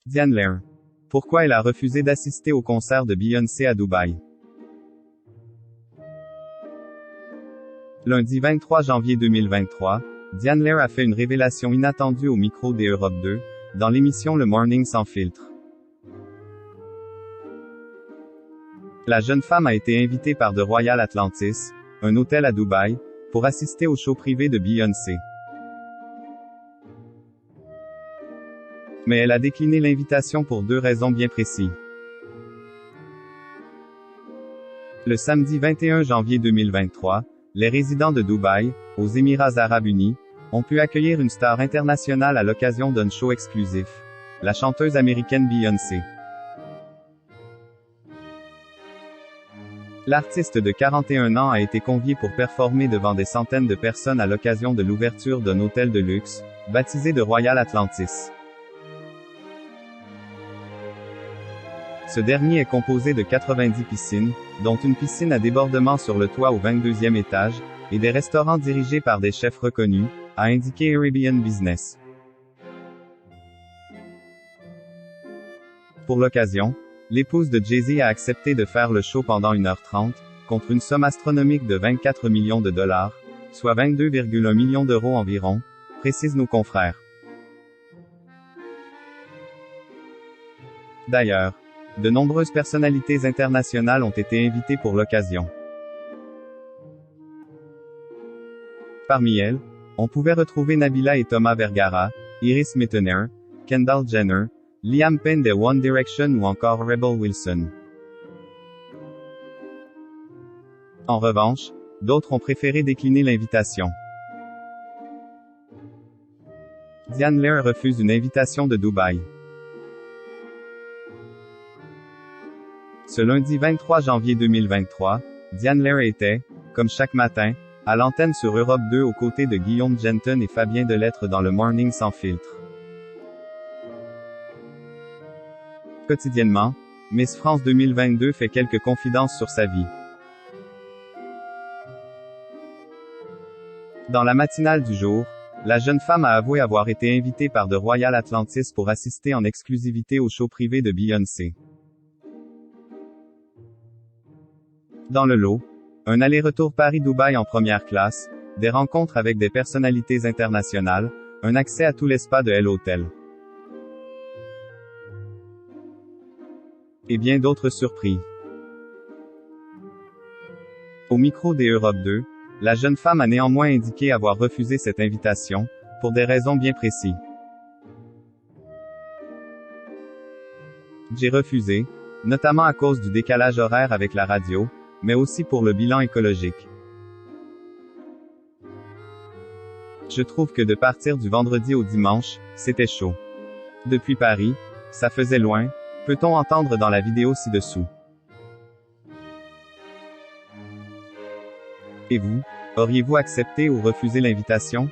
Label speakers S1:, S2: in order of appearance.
S1: Diane Lair. Pourquoi elle a refusé d'assister au concert de Beyoncé à Dubaï? Lundi 23 janvier 2023, Diane Lair a fait une révélation inattendue au micro des Europe 2, dans l'émission Le Morning sans filtre. La jeune femme a été invitée par The Royal Atlantis, un hôtel à Dubaï, pour assister au show privé de Beyoncé. Mais elle a décliné l'invitation pour deux raisons bien précises. Le samedi 21 janvier 2023, les résidents de Dubaï, aux Émirats Arabes Unis, ont pu accueillir une star internationale à l'occasion d'un show exclusif, la chanteuse américaine Beyoncé. L'artiste de 41 ans a été conviée pour performer devant des centaines de personnes à l'occasion de l'ouverture d'un hôtel de luxe, baptisé The Royal Atlantis. Ce dernier est composé de 90 piscines, dont une piscine à débordement sur le toit au 22e étage, et des restaurants dirigés par des chefs reconnus, a indiqué Arabian Business. Pour l'occasion, l'épouse de Jay-Z a accepté de faire le show pendant 1h30, contre une somme astronomique de 24 millions de dollars, soit 22,1 millions d'euros environ, précisent nos confrères. D'ailleurs, de nombreuses personnalités internationales ont été invitées pour l'occasion. Parmi elles, on pouvait retrouver Nabila et Thomas Vergara, Iris Mittener, Kendall Jenner, Liam Payne de One Direction ou encore Rebel Wilson. En revanche, d'autres ont préféré décliner l'invitation. Diane Lair refuse une invitation de Dubaï. Ce lundi 23 janvier 2023, Diane Lair était, comme chaque matin, à l'antenne sur Europe 2 aux côtés de Guillaume Genton et Fabien Delettre dans le Morning sans filtre. Quotidiennement, Miss France 2022 fait quelques confidences sur sa vie. Dans la matinale du jour, la jeune femme a avoué avoir été invitée par The Royal Atlantis pour assister en exclusivité au show privé de Beyoncé. Dans le lot, un aller-retour Paris-Dubaï en première classe, des rencontres avec des personnalités internationales, un accès à tout l'espace de l'hôtel. Et bien d'autres surprises. Au micro des Europe 2, la jeune femme a néanmoins indiqué avoir refusé cette invitation, pour des raisons bien précises. J'ai refusé, notamment à cause du décalage horaire avec la radio, mais aussi pour le bilan écologique. Je trouve que de partir du vendredi au dimanche, c'était chaud. Depuis Paris, ça faisait loin, peut-on entendre dans la vidéo ci-dessous. Et vous, auriez-vous accepté ou refusé l'invitation?